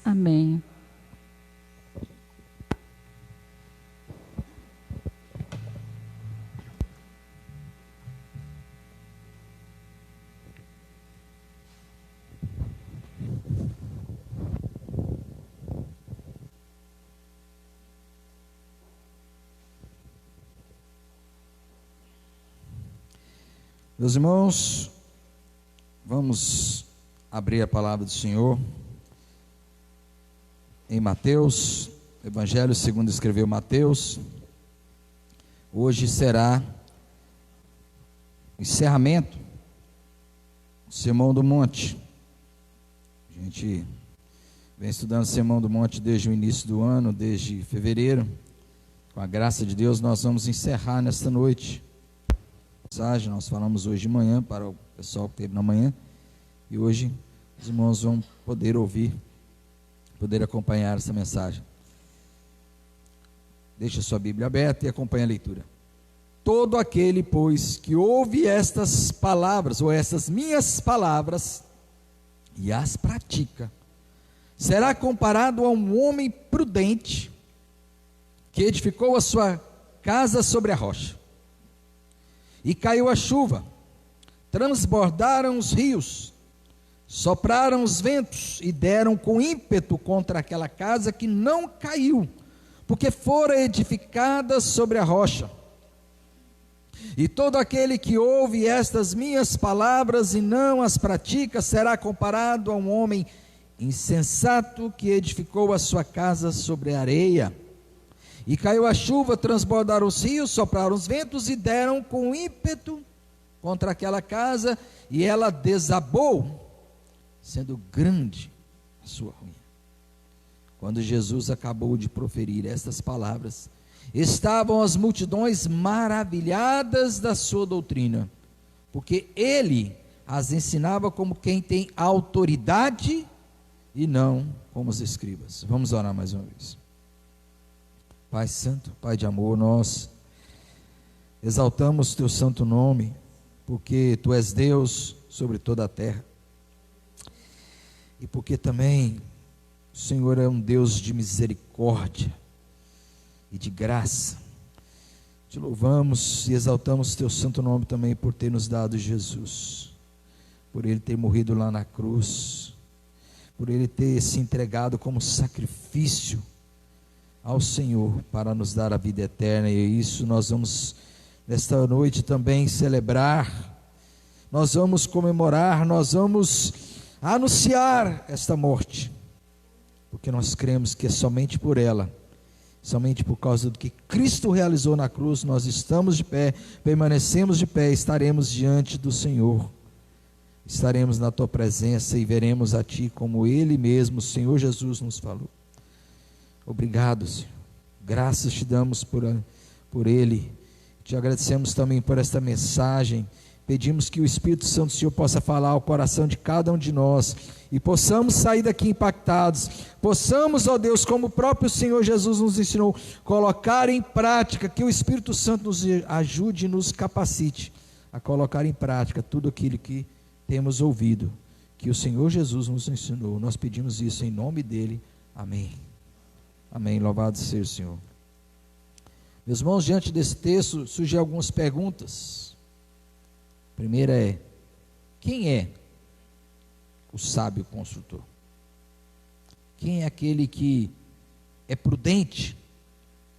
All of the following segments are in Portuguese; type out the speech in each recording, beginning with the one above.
Amém. Meus irmãos, vamos abrir a palavra do Senhor em Mateus, Evangelho segundo escreveu Mateus. Hoje será o encerramento do Sermão do Monte. A gente vem estudando o Sermão do Monte desde o início do ano, desde fevereiro. Com a graça de Deus, nós vamos encerrar nesta noite. Nós falamos hoje de manhã para o pessoal que teve na manhã, e hoje os irmãos vão poder ouvir, poder acompanhar essa mensagem. Deixa a sua Bíblia aberta e acompanhe a leitura. Todo aquele, pois, que ouve estas palavras, ou estas minhas palavras, e as pratica, será comparado a um homem prudente, que edificou a sua casa sobre a rocha. E caiu a chuva, transbordaram os rios, sopraram os ventos e deram com ímpeto contra aquela casa, que não caiu, porque fora edificada sobre a rocha. E todo aquele que ouve estas minhas palavras e não as pratica, será comparado a um homem insensato, que edificou a sua casa sobre a areia. E caiu a chuva, transbordaram os rios, sopraram os ventos e deram com ímpeto contra aquela casa, e ela desabou, sendo grande a sua ruína. Quando Jesus acabou de proferir estas palavras, estavam as multidões maravilhadas da sua doutrina, porque ele as ensinava como quem tem autoridade e não como os escribas. Vamos orar mais uma vez. Pai santo, Pai de amor, nós exaltamos teu santo nome, porque tu és Deus sobre toda a terra, e porque também o Senhor é um Deus de misericórdia e de graça. Te louvamos e exaltamos teu santo nome também por ter nos dado Jesus, por ele ter morrido lá na cruz, por ele ter se entregado como sacrifício ao Senhor para nos dar a vida eterna. E isso nós vamos nesta noite também celebrar, nós vamos comemorar, nós vamos anunciar esta morte, porque nós cremos que é somente por ela, somente por causa do que Cristo realizou na cruz, nós estamos de pé, permanecemos de pé, estaremos diante do Senhor, estaremos na tua presença e veremos a ti como ele mesmo, o Senhor Jesus, nos falou. Obrigado, Senhor, graças te damos por ele, te agradecemos também por esta mensagem, pedimos que o Espírito Santo do Senhor possa falar ao coração de cada um de nós, e possamos sair daqui impactados, possamos, ó Deus, como o próprio Senhor Jesus nos ensinou, colocar em prática, que o Espírito Santo nos ajude e nos capacite a colocar em prática tudo aquilo que temos ouvido, que o Senhor Jesus nos ensinou. Nós pedimos isso em nome dele, amém. Amém, louvado seja o Senhor. Meus irmãos, diante desse texto surgem algumas perguntas. A primeira é: quem é o sábio construtor? Quem é aquele que é prudente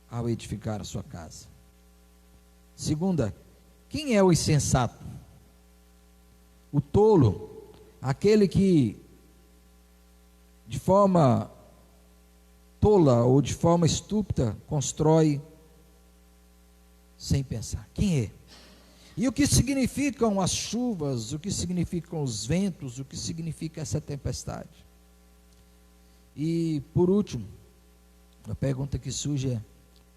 ao edificar a sua casa? Segunda, quem é o insensato? O tolo, aquele que de forma tola ou de forma estúpida constrói sem pensar. Quem é? E o que significam as chuvas, o que significam os ventos, o que significa essa tempestade? E por último, a pergunta que surge é: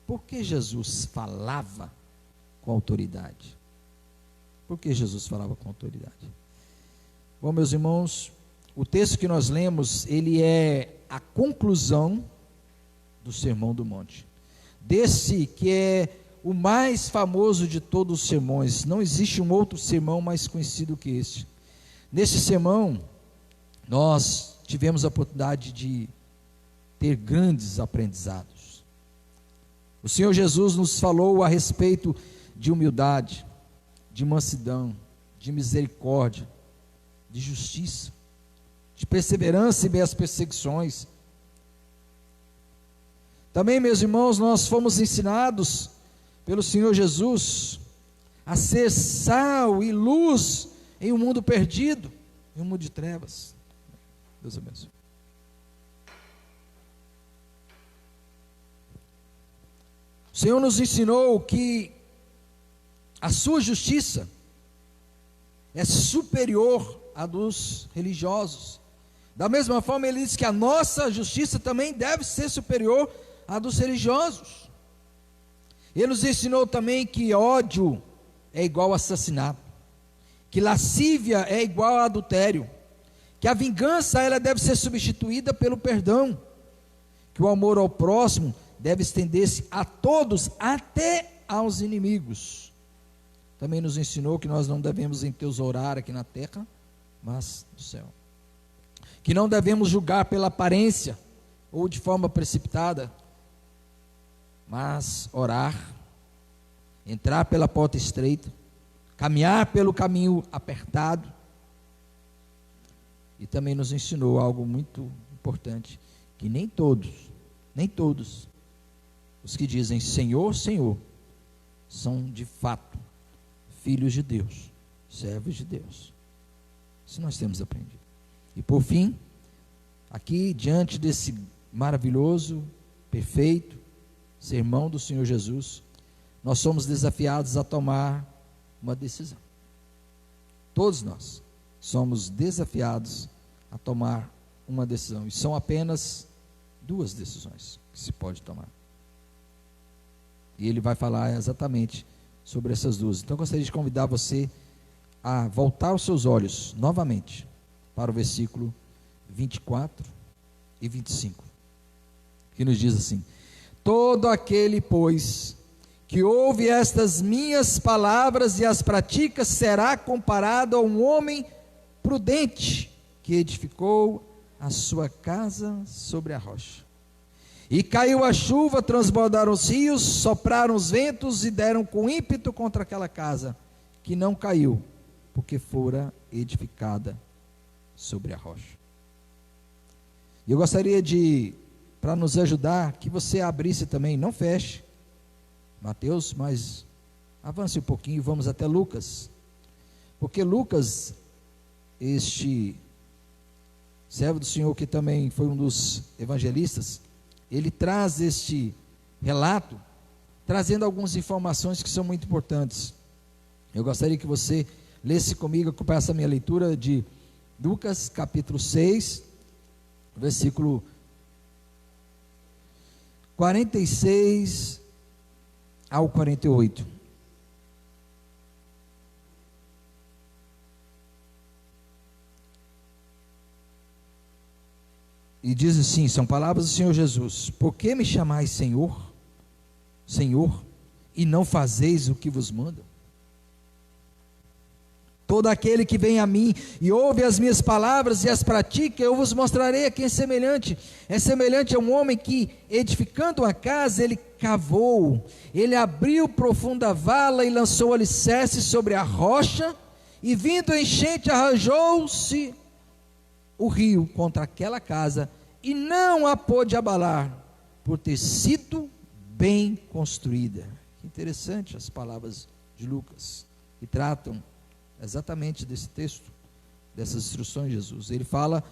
por que Jesus falava com autoridade? Por que Jesus falava com autoridade? Bom, meus irmãos, o texto que nós lemos, ele é a conclusão do Sermão do Monte, desse que é o mais famoso de todos os sermões. Não existe um outro sermão mais conhecido que este. Nesse sermão, nós tivemos a oportunidade de ter grandes aprendizados. O Senhor Jesus nos falou a respeito de humildade, de mansidão, de misericórdia, de justiça, de perseverança em meio às perseguições. Também, meus irmãos, nós fomos ensinados pelo Senhor Jesus a ser sal e luz em um mundo perdido, em um mundo de trevas. Deus abençoe. O Senhor nos ensinou que a sua justiça é superior à dos religiosos. Da mesma forma, ele diz que a nossa justiça também deve ser superior à dos religiosos. Ele nos ensinou também que ódio é igual a assassinato, que lascívia é igual a adultério, que a vingança ela deve ser substituída pelo perdão, que o amor ao próximo deve estender-se a todos, até aos inimigos. Também nos ensinou que nós não devemos entesourar aqui na terra, mas no céu. Que não devemos julgar pela aparência ou de forma precipitada, mas orar, entrar pela porta estreita, caminhar pelo caminho apertado. E também nos ensinou algo muito importante, que nem todos os que dizem Senhor, Senhor, são de fato filhos de Deus, servos de Deus. Isso nós temos aprendido. E por fim, aqui diante desse maravilhoso, perfeito sermão do Senhor Jesus, nós somos desafiados a tomar uma decisão. Todos nós somos desafiados a tomar uma decisão, e são apenas duas decisões que se pode tomar. E ele vai falar exatamente sobre essas duas. Então eu gostaria de convidar você a voltar os seus olhos novamente para o versículo 24 e 25, que nos diz assim: todo aquele, pois, que ouve estas minhas palavras e as pratica, será comparado a um homem prudente, que edificou a sua casa sobre a rocha. E caiu a chuva, transbordaram os rios, sopraram os ventos e deram com ímpeto contra aquela casa, que não caiu, porque fora edificada sobre a rocha. E eu gostaria de, para nos ajudar, que você abrisse também, não feche Mateus, mas avance um pouquinho e vamos até Lucas, porque Lucas, este servo do Senhor, que também foi um dos evangelistas, ele traz este relato, trazendo algumas informações que são muito importantes. Eu gostaria que você lesse comigo, acompanhasse a minha leitura de Lucas capítulo 6, versículo 46 ao 48. E diz assim, são palavras do Senhor Jesus: por que me chamais Senhor, Senhor, e não fazeis o que vos mando? Todo aquele que vem a mim e ouve as minhas palavras e as pratica, eu vos mostrarei a quem é semelhante. É semelhante a um homem que, edificando uma casa, ele cavou, ele abriu profunda vala e lançou alicerce sobre a rocha, e vindo a enchente, arranjou-se o rio contra aquela casa, e não a pôde abalar, por ter sido bem construída. Que interessante as palavras de Lucas, que tratam exatamente desse texto, dessas instruções de Jesus. Ele fala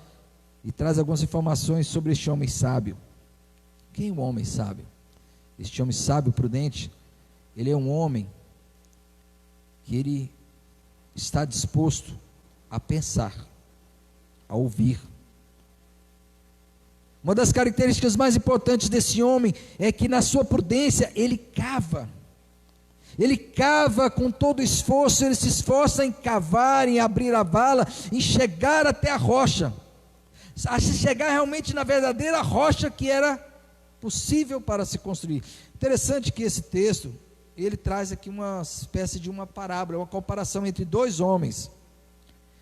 e traz algumas informações sobre este homem sábio. Quem é um homem sábio? Este homem sábio, prudente, ele é um homem que ele está disposto a pensar, a ouvir. Uma das características mais importantes desse homem é que na sua prudência ele cava com todo esforço, ele se esforça em cavar, em abrir a vala, em chegar até a rocha, a se chegar realmente na verdadeira rocha que era possível para se construir. Interessante que esse texto, ele traz aqui uma espécie de uma parábola, uma comparação entre dois homens.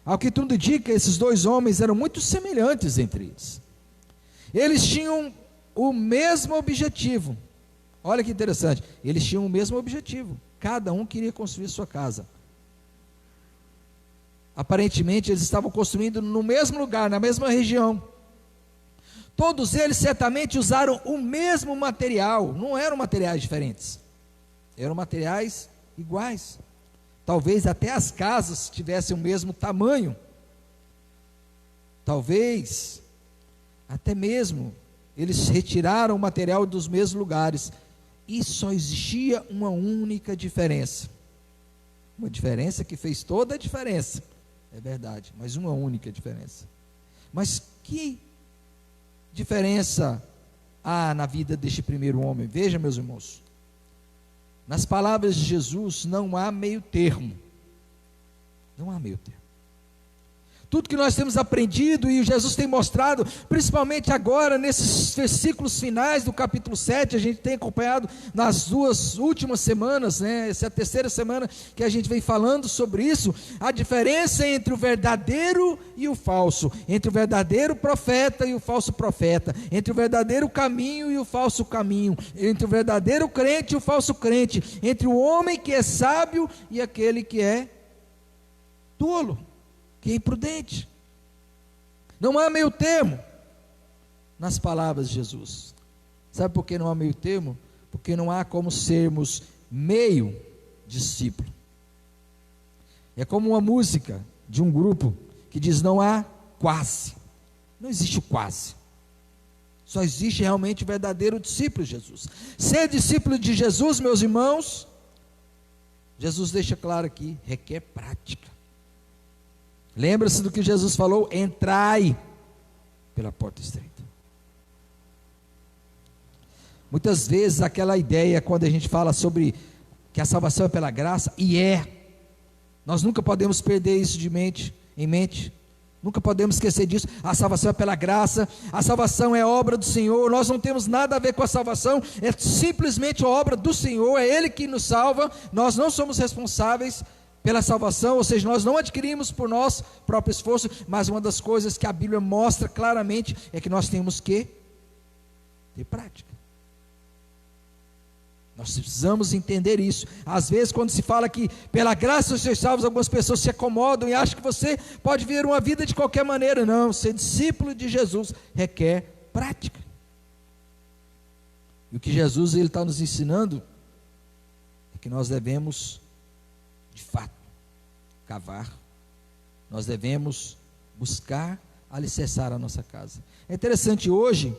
Ao que tudo indica, esses dois homens eram muito semelhantes entre eles. Eles tinham o mesmo objetivo. Olha que interessante, eles tinham o mesmo objetivo, cada um queria construir sua casa. Aparentemente eles estavam construindo no mesmo lugar, na mesma região. Todos eles certamente usaram o mesmo material, não eram materiais diferentes, eram materiais iguais. Talvez até as casas tivessem o mesmo tamanho. Talvez até mesmo eles retiraram o material dos mesmos lugares. E só existia uma única diferença. Uma diferença que fez toda a diferença. É verdade, mas uma única diferença. Mas que diferença há na vida deste primeiro homem? Veja, meus irmãos, nas palavras de Jesus não há meio termo. Não há meio termo. Tudo que nós temos aprendido e Jesus tem mostrado, principalmente agora nesses versículos finais do capítulo 7, a gente tem acompanhado nas 2 últimas semanas, essa é a 3ª semana que a gente vem falando sobre isso, a diferença entre o verdadeiro e o falso, entre o verdadeiro profeta e o falso profeta, entre o verdadeiro caminho e o falso caminho, entre o verdadeiro crente e o falso crente, entre o homem que é sábio e aquele que é tolo, que é imprudente. Não há meio termo nas palavras de Jesus. Sabe por que não há meio termo? Porque não há como sermos meio discípulo. É como uma música de um grupo que diz: não há quase. Não existe o quase. Só existe realmente o verdadeiro discípulo de Jesus. Ser discípulo de Jesus, meus irmãos, Jesus deixa claro aqui, requer prática. Lembra-se do que Jesus falou: entrai pela porta estreita. Muitas vezes aquela ideia, quando a gente fala sobre que a salvação é pela graça, nós nunca podemos perder isso em mente, nunca podemos esquecer disso. A salvação é pela graça, a salvação é obra do Senhor, nós não temos nada a ver com a salvação, é simplesmente obra do Senhor, é Ele que nos salva, nós não somos responsáveis pela salvação, ou seja, nós não adquirimos por nosso próprio esforço, mas uma das coisas que a Bíblia mostra claramente é que nós temos que ter prática. Nós precisamos entender isso. Às vezes, quando se fala que pela graça os seus salvos, algumas pessoas se acomodam e acham que você pode viver uma vida de qualquer maneira. Não, ser discípulo de Jesus requer prática. E o que Jesus está nos ensinando é que nós devemos, de fato, cavar, nós devemos buscar alicerçar a nossa casa. É interessante, hoje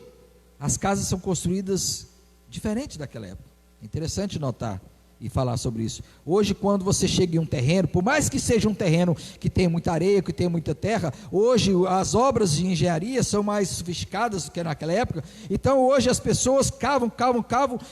as casas são construídas diferente daquela época. É interessante notar e falar sobre isso. Hoje, quando você chega em um terreno, por mais que seja um terreno que tem muita areia, que tem muita terra, hoje as obras de engenharia são mais sofisticadas do que naquela época. Então hoje as pessoas cavam,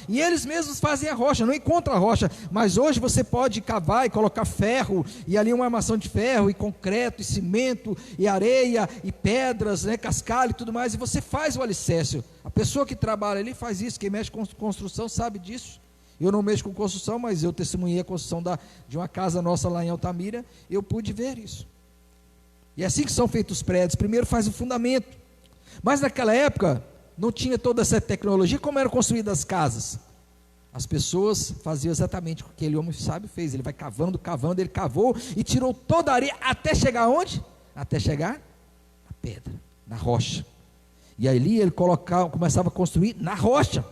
e eles mesmos fazem a rocha, não encontram a rocha, mas hoje você pode cavar e colocar ferro, e ali uma armação de ferro, e concreto, e cimento, e areia, e pedras, cascalho e tudo mais, e você faz o alicerce. A pessoa que trabalha ali faz isso, quem mexe com construção sabe disso. Eu não mexo com construção, mas eu testemunhei a construção de uma casa nossa lá em Altamira, eu pude ver isso. E é assim que são feitos os prédios. Primeiro faz o fundamento. Mas naquela época, não tinha toda essa tecnologia. Como eram construídas as casas? As pessoas faziam exatamente o que aquele homem sábio fez. Ele vai cavando, ele cavou e tirou toda a areia, até chegar onde? Até chegar na pedra, na rocha. E ali ele começava a construir na rocha.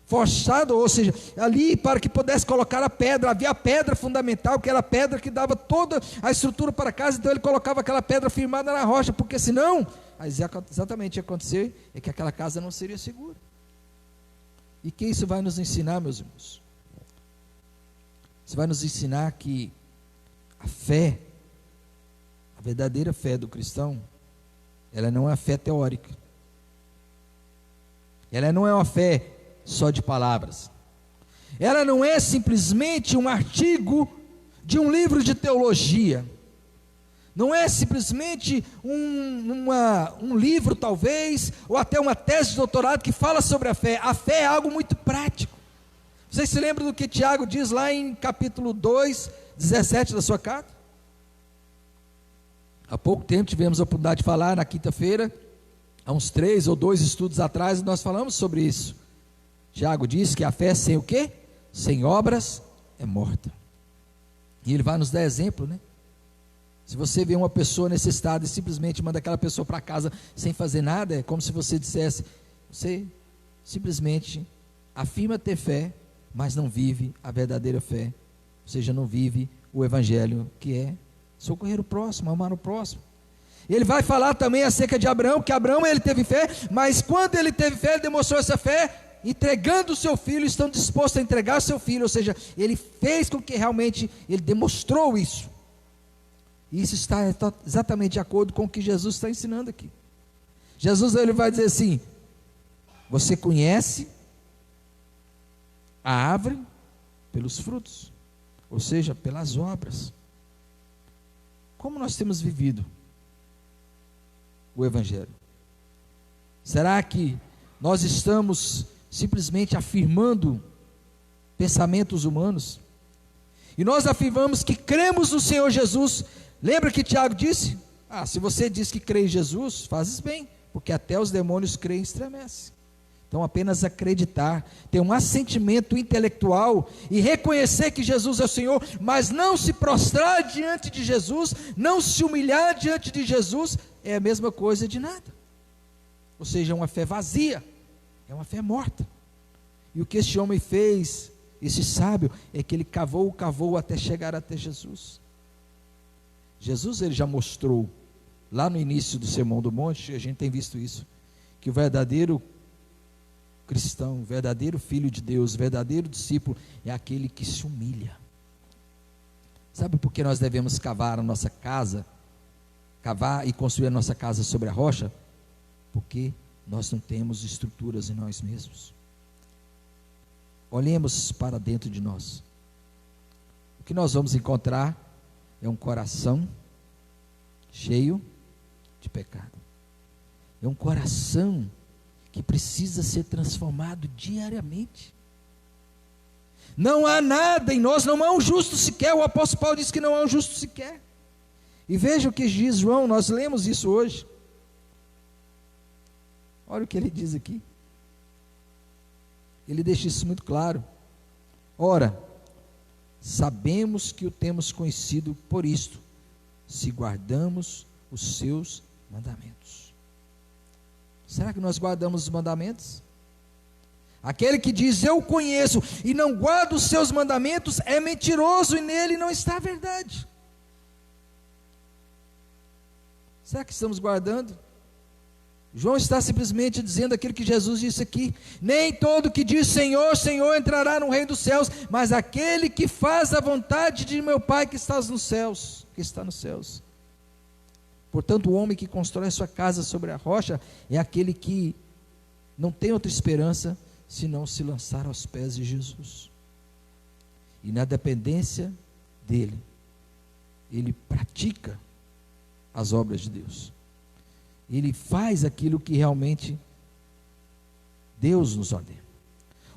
Forçado, ou seja, ali para que pudesse colocar a pedra, havia a pedra fundamental, aquela pedra que dava toda a estrutura para a casa, então ele colocava aquela pedra firmada na rocha, porque senão, exatamente o que ia acontecer, é que aquela casa não seria segura. E que isso vai nos ensinar, meus irmãos? Isso vai nos ensinar que a fé, a verdadeira fé do cristão, ela não é a fé teórica, ela não é uma fé só de palavras, ela não é simplesmente um artigo de um livro de teologia, não é simplesmente um livro talvez, ou até uma tese de doutorado que fala sobre a fé é algo muito prático. Vocês se lembram do que Tiago diz lá em capítulo 2, 17 da sua carta? Há pouco tempo tivemos a oportunidade de falar na quinta-feira, Há uns 3 ou 2 estudos atrás nós falamos sobre isso. Tiago diz que a fé sem o quê? Sem obras é morta. E ele vai nos dar exemplo, né? Se você vê uma pessoa necessitada e simplesmente manda aquela pessoa para casa sem fazer nada, é como se você dissesse, você simplesmente afirma ter fé, mas não vive a verdadeira fé, ou seja, não vive o evangelho, que é socorrer o próximo, amar o próximo. Ele vai falar também acerca de Abraão, que Abraão ele teve fé, mas quando ele teve fé, ele demonstrou essa fé, entregando o seu filho, estão dispostos a entregar o seu filho, ou seja, ele fez com que realmente, ele demonstrou isso. E isso está exatamente de acordo com o que Jesus está ensinando aqui. Jesus ele vai dizer assim, você conhece a árvore pelos frutos, ou seja, pelas obras. Como nós temos vivido o evangelho? Será que nós estamos simplesmente afirmando pensamentos humanos? E nós afirmamos que cremos no Senhor Jesus. Lembra que Tiago disse? Se você diz que crê em Jesus, fazes bem, porque até os demônios creem e estremecem. Então apenas acreditar, ter um assentimento intelectual e reconhecer que Jesus é o Senhor, mas não se prostrar diante de Jesus, não se humilhar diante de Jesus, é a mesma coisa de nada. Ou seja, é uma fé vazia, é uma fé morta. E o que este homem fez, esse sábio, é que ele cavou até chegar até Jesus. Jesus ele já mostrou, lá no início do Sermão do Monte, a gente tem visto isso, que o verdadeiro cristão, o verdadeiro filho de Deus, o verdadeiro discípulo, é aquele que se humilha. Sabe por que nós devemos cavar a nossa casa, cavar e construir a nossa casa sobre a rocha? Porque nós não temos estruturas em nós mesmos. Olhemos para dentro de nós. O que nós vamos encontrar é um coração cheio de pecado. É um coração que precisa ser transformado diariamente. Não há nada em nós, não há um justo sequer. O apóstolo Paulo diz que não há um justo sequer. E veja o que diz João, nós lemos isso hoje. Olha o que ele diz aqui. Ele deixa isso muito claro. Ora, sabemos que o temos conhecido por isto, se guardamos os seus mandamentos. Será que nós guardamos os mandamentos? Aquele que diz eu conheço e não guarda os seus mandamentos é mentiroso e nele não está a verdade. Será que estamos guardando? João está simplesmente dizendo aquilo que Jesus disse aqui: nem todo que diz Senhor, Senhor entrará no reino dos céus, mas aquele que faz a vontade de meu Pai que está nos céus, Portanto, o homem que constrói sua casa sobre a rocha é aquele que não tem outra esperança senão se lançar aos pés de Jesus. E na dependência dele, ele pratica as obras de Deus. Ele faz aquilo que realmente Deus nos ordena.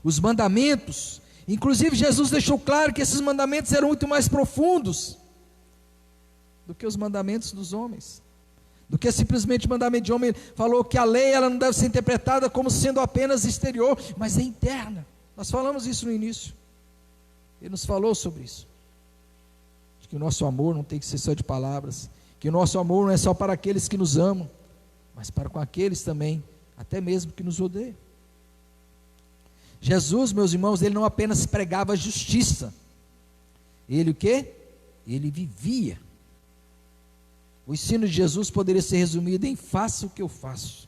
Os mandamentos, inclusive Jesus deixou claro que esses mandamentos eram muito mais profundos do que os mandamentos dos homens, do que simplesmente o mandamento de homem. Ele falou que a lei ela não deve ser interpretada como sendo apenas exterior, mas é interna. Nós falamos isso no início. Ele nos falou sobre isso, de que o nosso amor não tem que ser só de palavras, que o nosso amor não é só para aqueles que nos amam, mas para com aqueles também, até mesmo que nos odeiam. Jesus, meus irmãos, ele não apenas pregava justiça, ele o quê? Ele vivia. O ensino de Jesus poderia ser resumido em faça o que eu faço.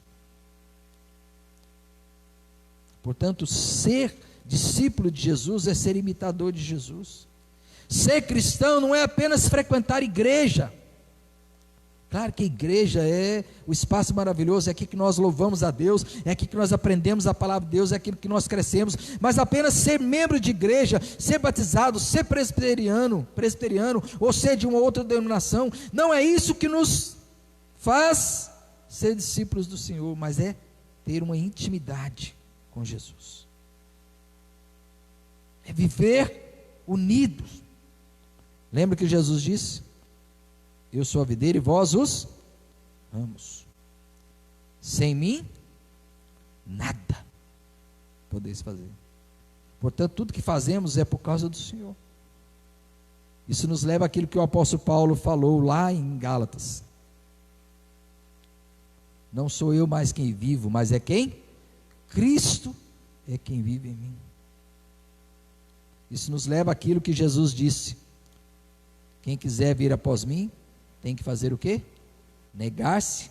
Portanto, ser discípulo de Jesus é ser imitador de Jesus. Ser cristão não é apenas frequentar igreja. Claro que a igreja é o espaço maravilhoso, é aqui que nós louvamos a Deus, é aqui que nós aprendemos a palavra de Deus, é aqui que nós crescemos, mas apenas ser membro de igreja, ser batizado, ser presbiteriano, ou ser de uma outra denominação, não é isso que nos faz ser discípulos do Senhor, mas é ter uma intimidade com Jesus, é viver unidos. Lembra que Jesus disse? Eu sou a videira e vós os ramos. sem mim, nada podeis fazer. Portanto, tudo que fazemos é por causa do Senhor. Isso nos leva àquilo que o apóstolo Paulo falou lá em Gálatas. Não sou eu mais quem vivo, mas é quem? Cristo é quem vive em mim. Isso nos leva àquilo que Jesus disse: quem quiser vir após mim, tem que fazer o quê? Negar-se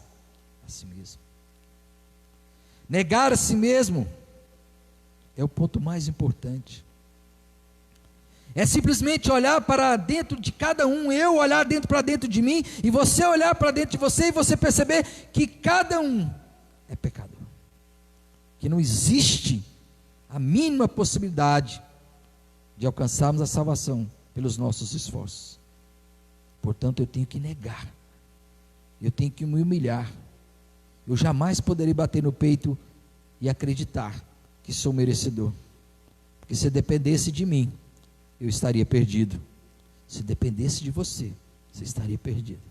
a si mesmo. Negar a si mesmo é o ponto mais importante. É simplesmente olhar para dentro de cada um, eu olhar para dentro de mim, e você olhar para dentro de você, e você perceber que cada um é pecador, que não existe a mínima possibilidade de alcançarmos a salvação pelos nossos esforços. Portanto, eu tenho que negar, eu tenho que me humilhar. Eu jamais poderei bater no peito e acreditar que sou merecedor, porque se dependesse de mim, eu estaria perdido. Se dependesse de você, você estaria perdido.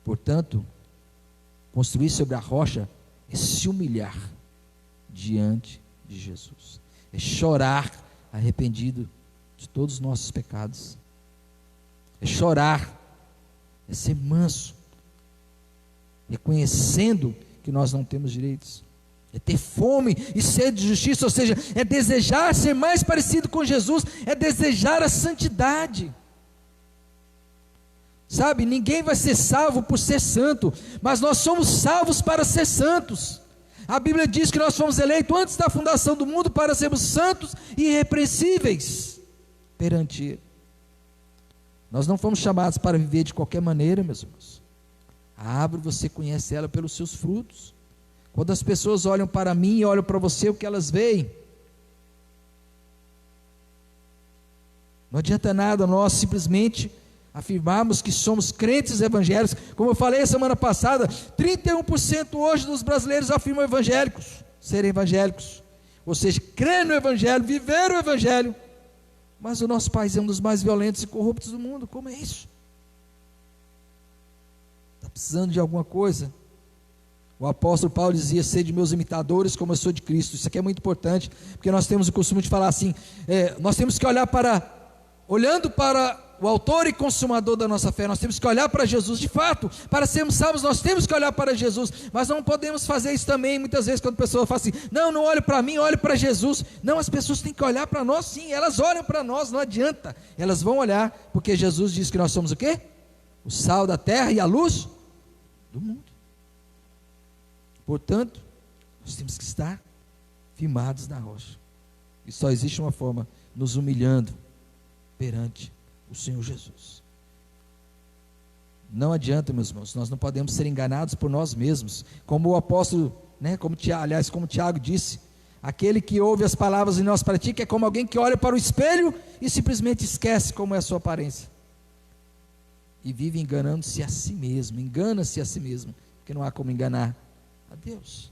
Portanto, construir sobre a rocha é se humilhar diante de Jesus, é chorar arrependido de todos os nossos pecados, é chorar, é ser manso, reconhecendo que nós não temos direitos, é ter fome e sede de justiça, ou seja, é desejar ser mais parecido com Jesus, é desejar a santidade. Sabe, ninguém vai ser salvo por ser santo, mas nós somos salvos para ser santos. A Bíblia diz que nós fomos eleitos antes da fundação do mundo para sermos santos e irrepreensíveis perante Ele. Nós não fomos chamados para viver de qualquer maneira, meus irmãos. A árvore, você conhece ela pelos seus frutos. Quando as pessoas olham para mim e olham para você, o que elas veem? Não adianta nada nós simplesmente afirmarmos que somos crentes evangélicos. Como eu falei a semana passada, 31% hoje dos brasileiros afirmam evangélicos, serem evangélicos, ou seja, crer no evangelho, viver o evangelho. Mas o nosso país é um dos mais violentos e corruptos do mundo. Como é isso? Está precisando de alguma coisa? O apóstolo Paulo dizia: sede meus imitadores como eu sou de Cristo. Isso aqui é muito importante, porque nós temos o costume de falar assim, nós temos que olhar olhando para o autor e consumador da nossa fé, nós temos que olhar para Jesus. De fato, para sermos salvos nós temos que olhar para Jesus, mas não podemos fazer isso também, muitas vezes quando a pessoa fala assim, não olho para mim, olho para Jesus. Não, as pessoas têm que olhar para nós sim, elas olham para nós, não adianta, elas vão olhar, porque Jesus diz que nós somos o quê? O sal da terra e a luz do mundo. Portanto, nós temos que estar firmados na rocha, e só existe uma forma: nos humilhando perante o Senhor Jesus. Não adianta, meus irmãos, nós não podemos ser enganados por nós mesmos, como o apóstolo, como Tiago disse, aquele que ouve as palavras e não as pratica é como alguém que olha para o espelho e simplesmente esquece como é a sua aparência, e vive enganando-se a si mesmo, engana-se a si mesmo, porque não há como enganar a Deus.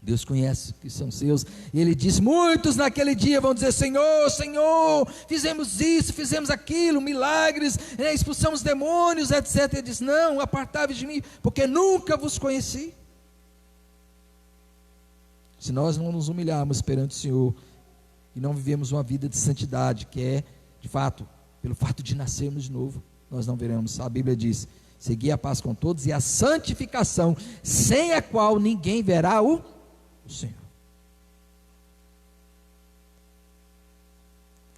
Deus conhece que são seus, e Ele diz: muitos naquele dia vão dizer, Senhor, Senhor, fizemos isso, fizemos aquilo, milagres, expulsamos demônios, etc. Ele diz: não, apartai-vos de mim, porque nunca vos conheci. Se nós não nos humilharmos perante o Senhor, e não vivemos uma vida de santidade, que é, de fato, pelo fato de nascermos de novo, nós não veremos. A Bíblia diz: segui a paz com todos e a santificação, sem a qual ninguém verá o Senhor.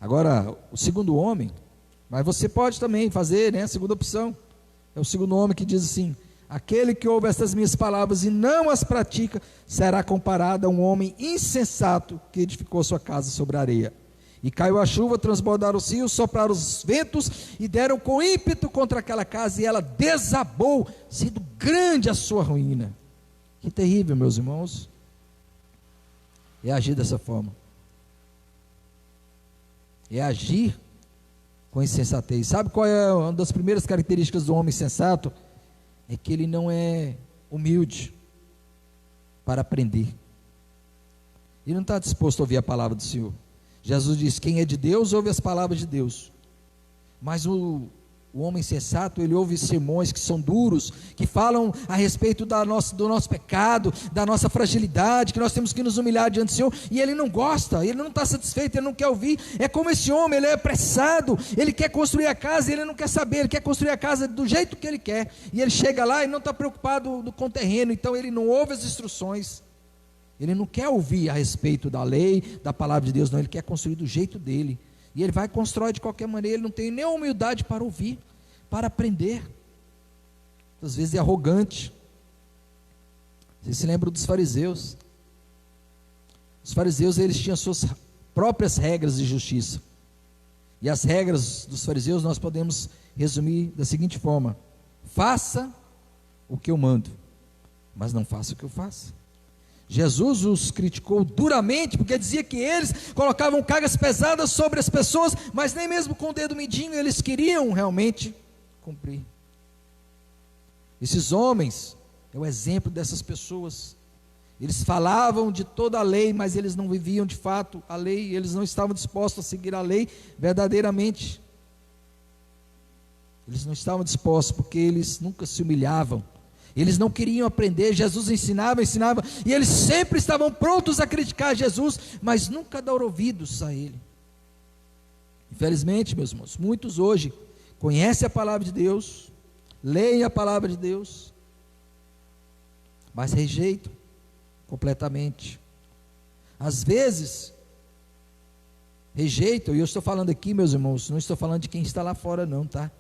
Agora, o segundo homem, mas você pode também fazer, a segunda opção, é o segundo homem que diz assim: aquele que ouve estas minhas palavras e não as pratica, será comparado a um homem insensato que edificou sua casa sobre a areia. E caiu a chuva, transbordaram os rios, sopraram os ventos e deram com ímpeto contra aquela casa, e ela desabou, sendo grande a sua ruína. Que terrível, meus irmãos, é agir dessa forma, é agir com insensatez. Sabe qual é uma das primeiras características do homem sensato? É que ele não é humilde para aprender, ele não está disposto a ouvir a palavra do Senhor. Jesus diz: quem é de Deus ouve as palavras de Deus, mas o O homem sensato, ele ouve sermões que são duros, que falam a respeito do nosso pecado, da nossa fragilidade, que nós temos que nos humilhar diante do Senhor, e ele não gosta, ele não está satisfeito, ele não quer ouvir. É como esse homem, ele é apressado, ele quer construir a casa, ele não quer saber, ele quer construir a casa do jeito que ele quer, e ele chega lá e não está preocupado com o terreno, então ele não ouve as instruções, ele não quer ouvir a respeito da lei, da palavra de Deus, não, ele quer construir do jeito dele. E ele vai constrói de qualquer maneira, ele não tem nem a humildade para ouvir, para aprender. Às vezes é arrogante. Vocês se lembram dos fariseus? Os fariseus, eles tinham suas próprias regras de justiça. E as regras dos fariseus nós podemos resumir da seguinte forma: faça o que eu mando, mas não faça o que eu faço. Jesus os criticou duramente, porque dizia que eles colocavam cargas pesadas sobre as pessoas, mas nem mesmo com o dedo mindinho eles queriam realmente cumprir. Esses homens é o exemplo dessas pessoas. Eles falavam de toda a lei, mas eles não viviam de fato a lei, eles não estavam dispostos a seguir a lei verdadeiramente. Eles não estavam dispostos, porque eles nunca se humilhavam. Eles não queriam aprender. Jesus ensinava, e eles sempre estavam prontos a criticar Jesus, mas nunca dar ouvidos a Ele. Infelizmente, meus irmãos, muitos hoje conhecem a palavra de Deus, leem a palavra de Deus, mas rejeitam completamente. Às vezes, rejeitam, e eu estou falando aqui, meus irmãos, não estou falando de quem está lá fora não, tá?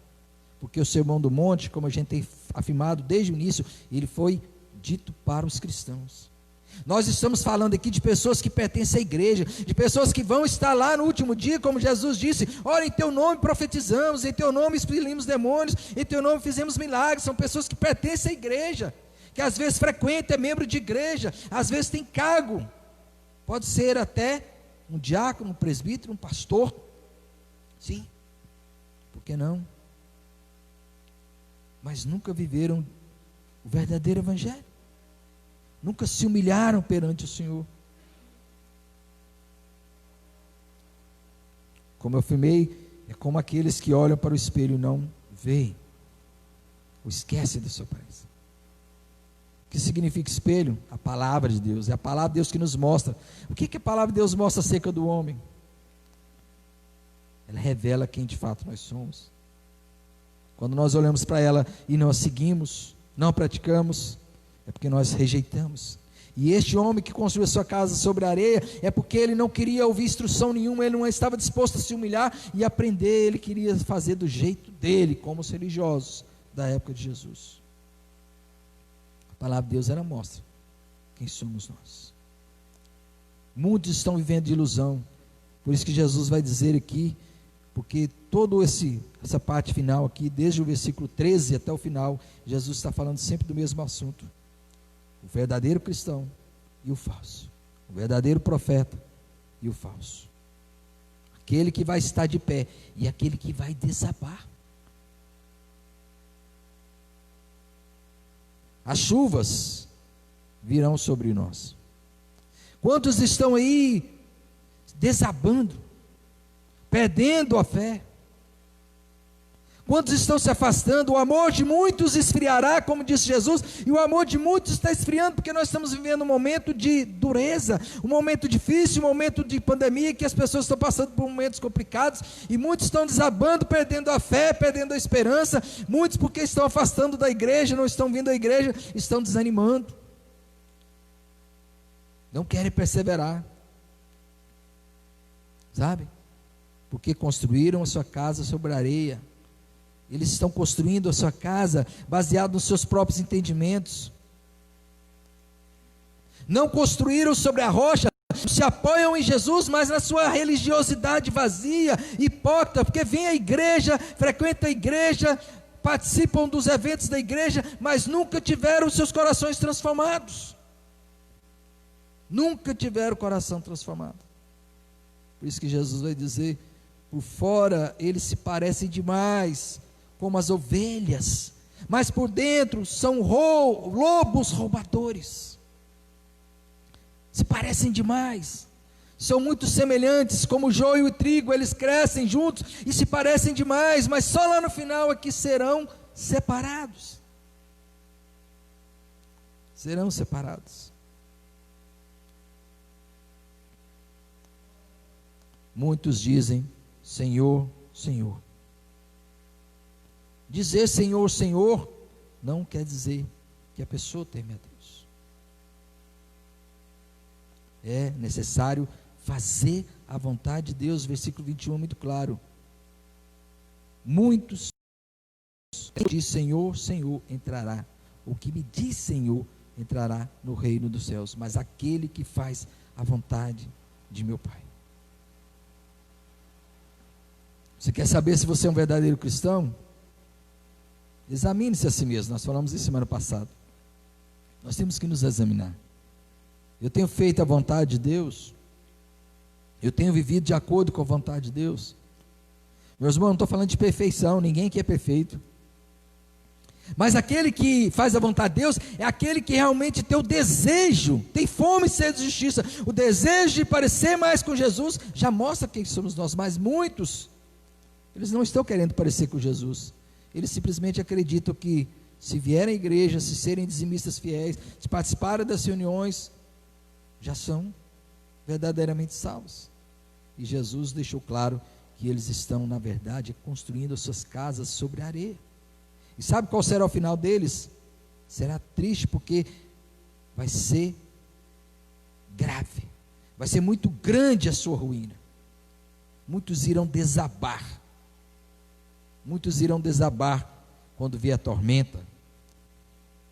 Porque o Sermão do Monte, como a gente tem afirmado desde o início, ele foi dito para os cristãos. Nós estamos falando aqui de pessoas que pertencem à igreja, de pessoas que vão estar lá no último dia, como Jesus disse: ora, em teu nome profetizamos, em teu nome expelimos demônios, em teu nome fizemos milagres. São pessoas que pertencem à igreja, que às vezes frequenta, é membro de igreja, às vezes tem cargo, pode ser até um diácono, um presbítero, um pastor, sim, por que não? Mas nunca viveram o verdadeiro evangelho, nunca se humilharam perante o Senhor. Como eu afirmei, é como aqueles que olham para o espelho e não veem, ou esquecem da sua presença. O que significa espelho? A palavra de Deus, é a palavra de Deus que nos mostra. O que a palavra de Deus mostra acerca do homem? Ela revela quem de fato nós somos. Quando nós olhamos para ela e não a seguimos, não a praticamos, é porque nós rejeitamos. E este homem que construiu a sua casa sobre a areia, é porque ele não queria ouvir instrução nenhuma, ele não estava disposto a se humilhar e aprender, ele queria fazer do jeito dele, como os religiosos da época de Jesus. A palavra de Deus, ela mostra quem somos nós. Muitos estão vivendo de ilusão, por isso que Jesus vai dizer aqui, porque toda essa parte final aqui, desde o versículo 13 até o final, Jesus está falando sempre do mesmo assunto: o verdadeiro cristão e o falso, o verdadeiro profeta e o falso, aquele que vai estar de pé e aquele que vai desabar. As chuvas virão sobre nós. Quantos estão aí desabando, perdendo a fé? Quantos estão se afastando? O amor de muitos esfriará, como disse Jesus, e o amor de muitos está esfriando, porque nós estamos vivendo um momento de dureza, um momento difícil, um momento de pandemia, que as pessoas estão passando por momentos complicados, e muitos estão desabando, perdendo a fé, perdendo a esperança. Muitos, porque estão afastando da igreja, não estão vindo à igreja, estão desanimando, não querem perseverar, sabe? Porque construíram a sua casa sobre a areia. Eles estão construindo a sua casa baseado nos seus próprios entendimentos. Não construíram sobre a rocha, se apoiam em Jesus, mas na sua religiosidade vazia, hipócrita, porque vem à igreja, frequentam a igreja, participam dos eventos da igreja, mas nunca tiveram seus corações transformados. Nunca tiveram o coração transformado. Por isso que Jesus vai dizer: por fora eles se parecem demais como as ovelhas, mas por dentro são lobos roubadores. Se parecem demais, são muito semelhantes, como o joio e o trigo, eles crescem juntos e se parecem demais, mas só lá no final é que serão separados. Serão separados. Muitos dizem: Senhor, Senhor. Dizer Senhor, Senhor não quer dizer que a pessoa teme a Deus. É necessário fazer a vontade de Deus. Versículo 21 é muito claro. Muitos diz Senhor, Senhor entrará. O que me diz Senhor entrará no reino dos céus, mas aquele que faz a vontade de meu Pai. Você quer saber se você é um verdadeiro cristão? Examine-se a si mesmo. Nós falamos isso semana passada. Nós temos que nos examinar. Eu tenho feito a vontade de Deus? Eu tenho vivido de acordo com a vontade de Deus? Meus irmãos, não estou falando de perfeição, ninguém aqui é perfeito. Mas aquele que faz a vontade de Deus é aquele que realmente tem o desejo, tem fome e sede de justiça, o desejo de parecer mais com Jesus. Já mostra quem somos nós, mas muitos, eles não estão querendo parecer com Jesus. Eles simplesmente acreditam que se vierem à igreja, se serem dizimistas fiéis, se participarem das reuniões, já são verdadeiramente salvos. E Jesus deixou claro que eles estão, na verdade, construindo as suas casas sobre a areia. E sabe qual será o final deles? Será triste, porque vai ser grave, vai ser muito grande a sua ruína. Muitos irão desabar. Muitos irão desabar quando vier a tormenta,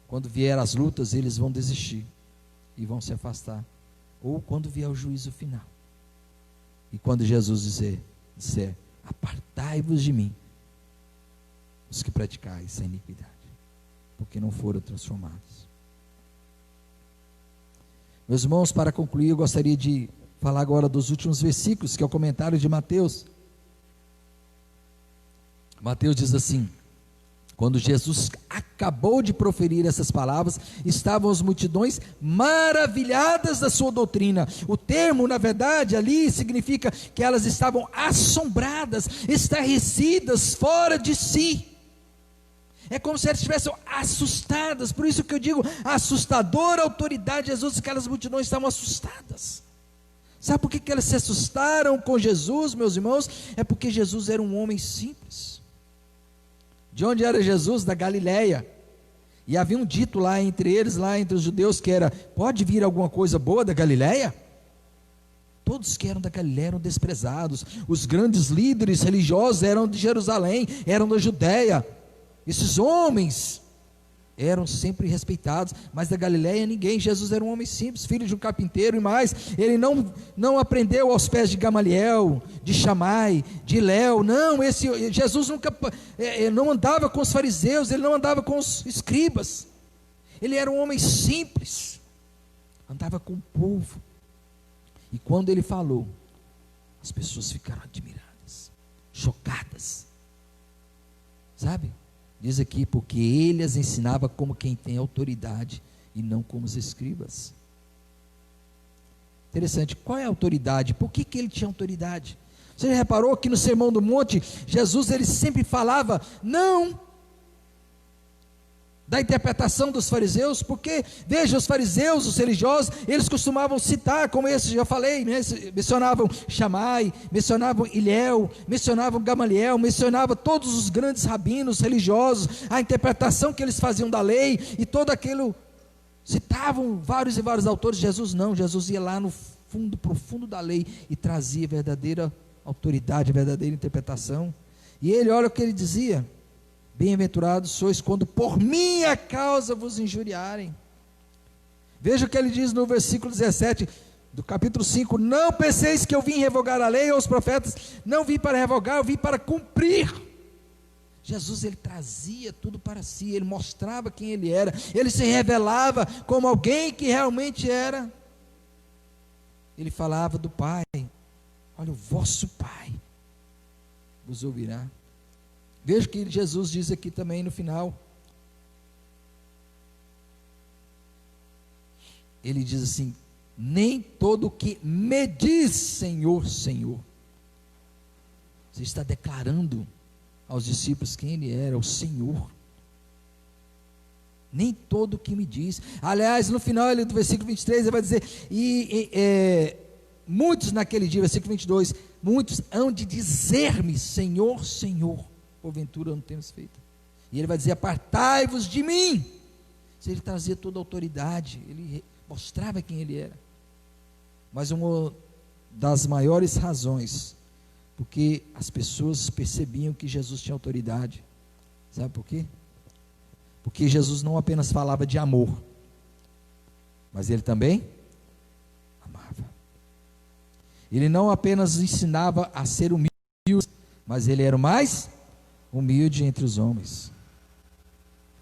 quando vier as lutas, eles vão desistir e vão se afastar. Ou quando vier o juízo final. E quando Jesus disser apartai-vos de mim, os que praticais a iniquidade, porque não foram transformados. Meus irmãos, para concluir, eu gostaria de falar agora dos últimos versículos, que é o comentário de Mateus. Mateus diz assim: quando Jesus acabou de proferir essas palavras, estavam as multidões maravilhadas da sua doutrina. O termo, na verdade, ali significa que elas estavam assombradas, estarrecidas, fora de si. É como se elas estivessem assustadas. Por isso que eu digo, a assustadora autoridade de Jesus, aquelas multidões estavam assustadas. Sabe por que elas se assustaram com Jesus, meus irmãos? É porque Jesus era um homem simples. De onde era Jesus? Da Galileia. E havia um dito lá entre eles, lá entre os judeus, que era: pode vir alguma coisa boa da Galileia? Todos que eram da Galileia eram desprezados. Os grandes líderes religiosos eram de Jerusalém, eram da Judéia. Esses homens eram sempre respeitados, mas da Galileia ninguém. Jesus era um homem simples, filho de um carpinteiro, e mais, ele não aprendeu aos pés de Gamaliel, de Chamai, de Léo. Não, Jesus nunca não andava com os fariseus, ele não andava com os escribas. Ele era um homem simples, andava com o povo. E quando ele falou, as pessoas ficaram admiradas, chocadas. Sabe? Diz aqui, porque ele as ensinava como quem tem autoridade e não como os escribas. Interessante, qual é a autoridade? Por que ele tinha autoridade? Você já reparou que no Sermão do Monte, Jesus ele sempre falava não da interpretação dos fariseus, porque, veja, os fariseus, os religiosos, eles costumavam citar, como esse já falei, né? Mencionavam Chamai, mencionavam Ilhéu, mencionavam Gamaliel, mencionavam todos os grandes rabinos religiosos, a interpretação que eles faziam da lei, e todo aquilo, citavam vários e vários autores. Jesus não, Jesus ia lá no fundo profundo da lei, e trazia a verdadeira autoridade, a verdadeira interpretação. E ele, olha o que ele dizia: bem-aventurados sois quando por minha causa vos injuriarem. Veja o que ele diz no versículo 17 do capítulo 5: não penseis que eu vim revogar a lei ou os profetas. Não vim para revogar, eu vim para cumprir. Jesus, ele trazia tudo para si, ele mostrava quem ele era, ele se revelava como alguém que realmente era. Ele falava do Pai: olha, o vosso Pai vos ouvirá. Veja o que Jesus diz aqui também no final. Ele diz assim: nem todo que me diz Senhor, Senhor. Você está declarando aos discípulos quem ele era, o Senhor. Nem todo que me diz. Aliás, no final do versículo 23, ele vai dizer, muitos naquele dia, versículo 22, muitos hão de dizer-me, Senhor, Senhor, porventura não temos feito. E ele vai dizer, apartai-vos de mim. Ele trazia toda a autoridade, ele mostrava quem ele era. Mas uma das maiores razões, porque as pessoas percebiam que Jesus tinha autoridade, sabe por quê? Porque Jesus não apenas falava de amor, mas ele também amava. Ele não apenas ensinava a ser humilde, mas ele era o mais humilde entre os homens.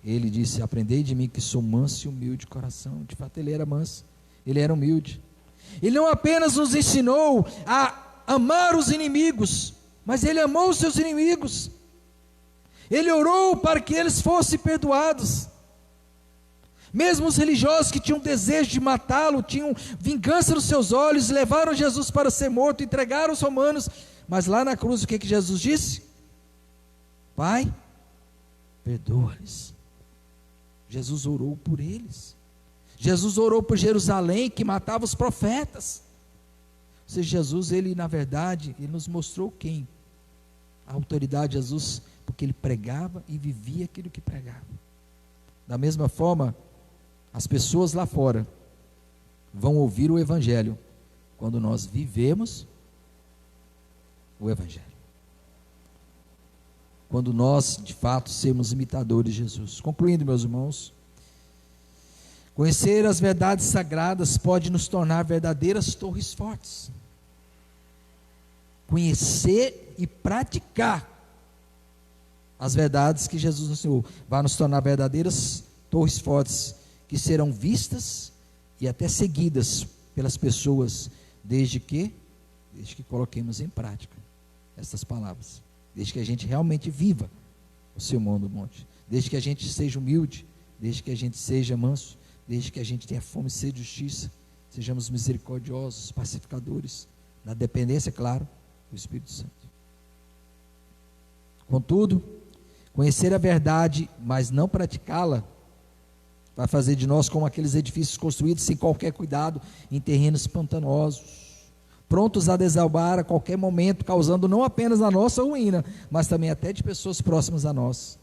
Ele disse, aprendei de mim que sou manso e humilde de coração. De fato ele era manso, ele era humilde. Ele não apenas nos ensinou a amar os inimigos, mas ele amou os seus inimigos. Ele orou para que eles fossem perdoados. Mesmo os religiosos que tinham desejo de matá-lo, tinham vingança nos seus olhos, levaram Jesus para ser morto, entregaram os romanos, mas lá na cruz o que Jesus disse? Pai, perdoa-lhes. Jesus orou por eles. Jesus orou por Jerusalém, que matava os profetas. Ou seja, Jesus, ele na verdade, ele nos mostrou quem? A autoridade de Jesus, porque ele pregava e vivia aquilo que pregava. Da mesma forma, as pessoas lá fora vão ouvir o Evangelho quando nós vivemos o Evangelho. Quando nós, de fato, sermos imitadores de Jesus. Concluindo, meus irmãos, conhecer as verdades sagradas pode nos tornar verdadeiras torres fortes. Conhecer e praticar as verdades que Jesus nos ensinou vai nos tornar verdadeiras torres fortes, que serão vistas e até seguidas pelas pessoas, desde que coloquemos em prática essas palavras. Desde que a gente realmente viva o sermão do monte, desde que a gente seja humilde, desde que a gente seja manso, desde que a gente tenha fome e sede de justiça, sejamos misericordiosos, pacificadores, na dependência, claro, do Espírito Santo. Contudo, conhecer a verdade, mas não praticá-la, vai fazer de nós como aqueles edifícios construídos sem qualquer cuidado, em terrenos pantanosos, prontos a desabar a qualquer momento, causando não apenas a nossa ruína, mas também até de pessoas próximas a nós.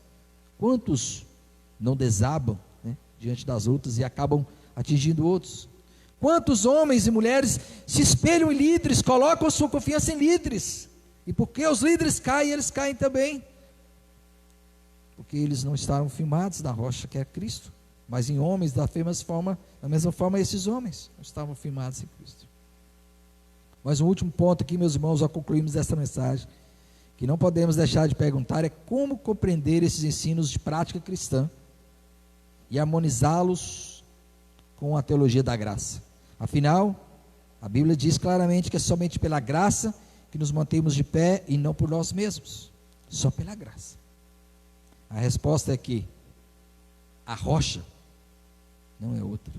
Quantos não desabam, né, diante das outras e acabam atingindo outros? Quantos homens e mulheres se espelham em líderes, colocam sua confiança em líderes, e porque os líderes caem, eles caem também, porque eles não estavam firmados na rocha que é Cristo, mas em homens da mesma forma esses homens não estavam firmados em Cristo. Mas um último ponto aqui, meus irmãos, ao concluirmos esta mensagem, que não podemos deixar de perguntar, é como compreender esses ensinos de prática cristã e harmonizá-los com a teologia da graça. Afinal, a Bíblia diz claramente que é somente pela graça que nos mantemos de pé e não por nós mesmos, só pela graça. A resposta é que a rocha não é outra.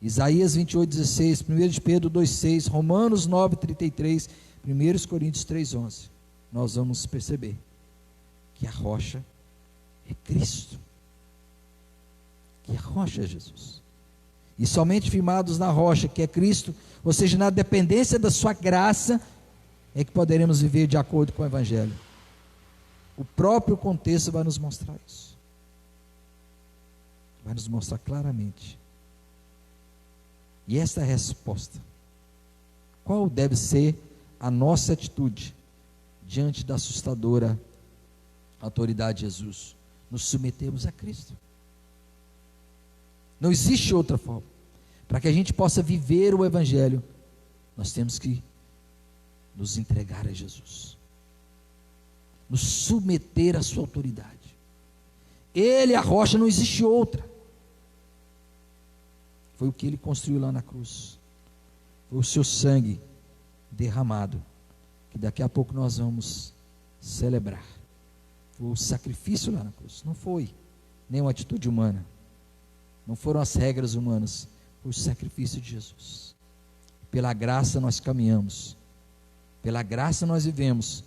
Isaías 28:16, 1 de Pedro 2:6, Romanos 9:33, 1 Coríntios 3:11, nós vamos perceber que a rocha é Cristo, que a rocha é Jesus, e somente firmados na rocha que é Cristo, ou seja, na dependência da sua graça, é que poderemos viver de acordo com o Evangelho. O próprio contexto vai nos mostrar isso, vai nos mostrar claramente. E esta é a resposta. Qual deve ser a nossa atitude diante da assustadora autoridade de Jesus? Nos submetemos a Cristo. Não existe outra forma. Para que a gente possa viver o Evangelho, nós temos que nos entregar a Jesus, nos submeter à sua autoridade. Ele é a rocha, não existe outra. Foi o que ele construiu lá na cruz. Foi o seu sangue derramado, que daqui a pouco nós vamos celebrar. Foi o sacrifício lá na cruz. Não foi nenhuma atitude humana, não foram as regras humanas, foi o sacrifício de Jesus. pela graça nós caminhamos, pela graça nós vivemos,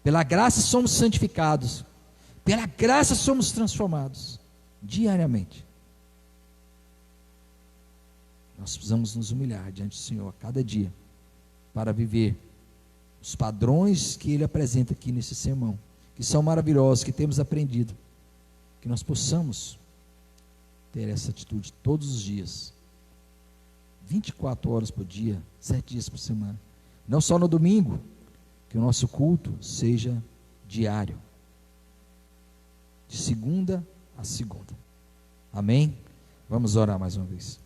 pela graça somos santificados, pela graça somos transformados diariamente. Nós precisamos nos humilhar diante do Senhor a cada dia, para viver os padrões que Ele apresenta aqui nesse sermão, que são maravilhosos, que temos aprendido, que nós possamos ter essa atitude todos os dias, 24 horas por dia, 7 dias por semana, não só no domingo, que o nosso culto seja diário, de segunda a segunda. Amém? Vamos orar mais uma vez.